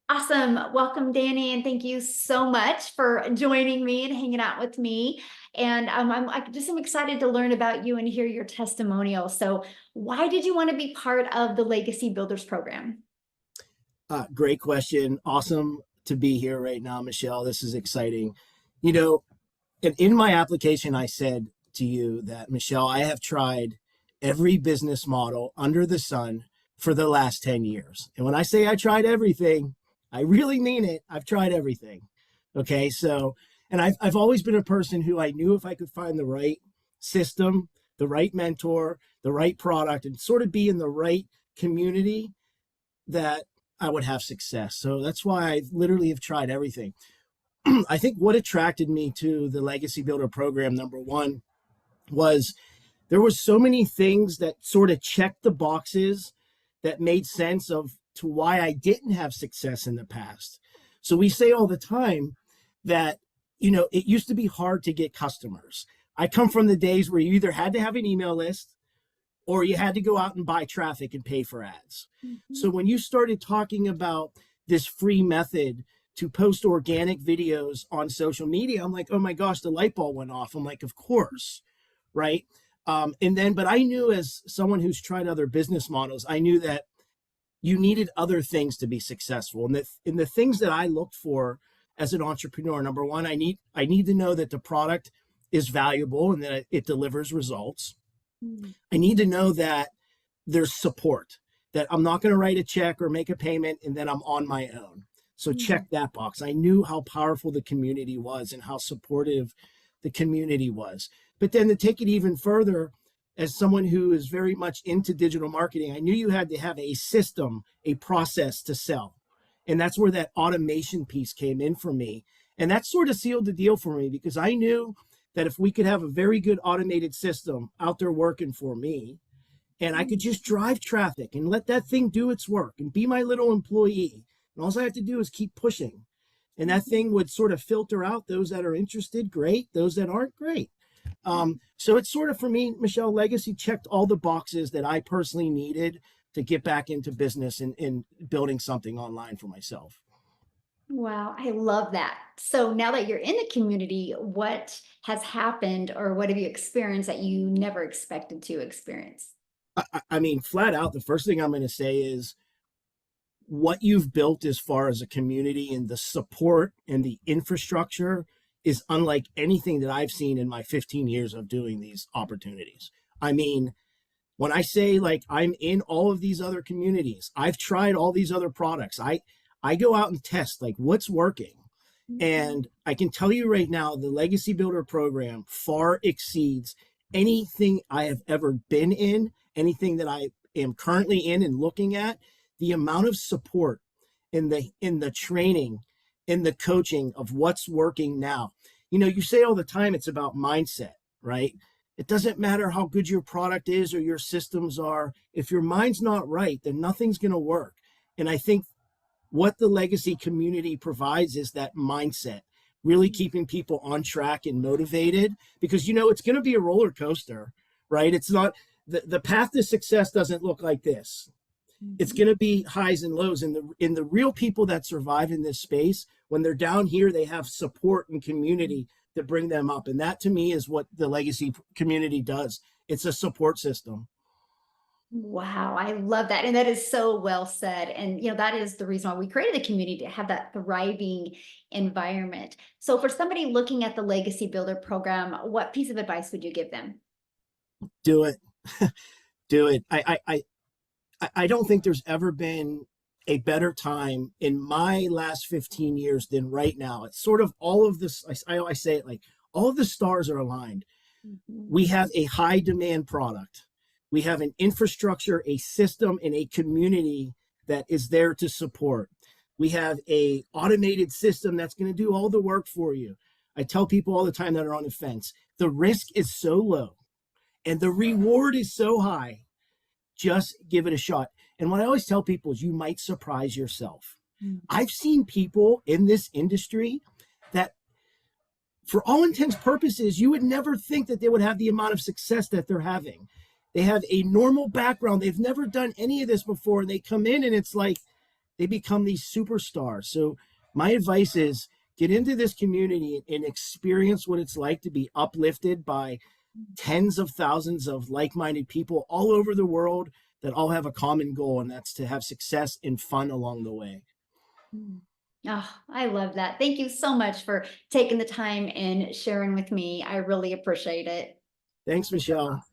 Awesome. Welcome, Danny, and thank you so much for joining me and hanging out with me. And I'm excited to learn about you and hear your testimonial. So, why did you want to be part of the Legacy Builders program? Great question. Awesome to be here right now, Michelle. This is exciting. You know, in my application, I said to you that, Michelle, I have tried every business model under the sun for the last 10 years. And when I say I tried everything, I really mean it. I've tried everything. Okay. So, and I've always been a person who I knew if I could find the right system, the right mentor, the right product, and sort of be in the right community, that I would have success. So that's why I literally have tried everything. I think what attracted me to the Legacy Builder program, number one, was there was so many things that sort of checked the boxes that made sense of to why I didn't have success in the past. So we say all the time that, it used to be hard to get customers. I come from the days where you either had to have an email list or you had to go out and buy traffic and pay for ads. Mhm. So when you started talking about this free method to post organic videos on social media, I'm like, oh my gosh, the light bulb went off. I'm like, of course, right? But I knew, as someone who's tried other business models, I knew that you needed other things to be successful. And the things that I looked for as an entrepreneur, number one, I need to know that the product is valuable and that it delivers results. Mm. I need to know that there's support, that I'm not going to write a check or make a payment and then I'm on my own. So Mhm. check that box. I knew how powerful the community was and how supportive the community was. But then to take it even further, as someone who is very much into digital marketing, I knew you had to have a system, a process to sell. And that's where that automation piece came in for me. And that sort of sealed the deal for me, because I knew that if we could have a very good automated system out there working for me, and I could just drive traffic and let that thing do its work and be my little employee. And all I have to do is keep pushing. And that Mhm. thing would sort of filter out those that are interested, great. Those that aren't, great. So it's sort of, for me, Michelle, Legacy checked all the boxes that I personally needed to get back into business and building something online for myself. Wow, I love that. So now that you're in the community, what has happened or what have you experienced that you never expected to experience? I mean, flat out, the first thing I'm going to say is what you've built as far as a community and the support and the infrastructure is unlike anything that I've seen in my 15 years of doing these opportunities. I mean, when I say, like, I'm in all of these other communities, I've tried all these other products. I go out and test, like, what's working. Mhm. And I can tell you right now, the Legacy Builder program far exceeds anything I have ever been in, anything that I am currently in and looking at. The amount of support in the training, in the coaching of what's working now. You say all the time it's about mindset, right? It doesn't matter how good your product is or your systems are. If your mind's not right, then nothing's going to work. And I think what the Legacy community provides is that mindset, really keeping people on track and motivated, because it's going to be a roller coaster, right? It's not the path to success doesn't look like this. It's Mhm. going to be highs and lows, and the real people that survive in this space, when they're down here, they have support and community to bring them up. And that, to me, is what the Legacy community does. It's a support system. Wow, I love that. And that is so well said. And that is the reason why we created the community to have that thriving environment. So for somebody looking at the Legacy Builder program, what piece of advice would you give them? Do it. Do it. I don't think there's ever been a better time in my last 15 years than right now. It's sort of all of this. I say it like all of the stars are aligned. Mhm. We have a high demand product. We have an infrastructure, a system, and a community that is there to support. We have a automated system that's going to do all the work for you. I tell people all the time that are on the fence, the risk is so low and the reward is so high. Just give it a shot. And what I always tell people is you might surprise yourself. Mhm. I've seen people in this industry that, for all intents purposes, you would never think that they would have the amount of success that they're having. They have a normal background. They've never done any of this before. And they come in and it's like, they become these superstars. So my advice is get into this community and experience what it's like to be uplifted by tens of thousands of like-minded people all over the world that all have a common goal, and that's to have success and fun along the way. Mm. Oh, I love that. Thank you so much for taking the time and sharing with me. I really appreciate it. Thanks, Michelle.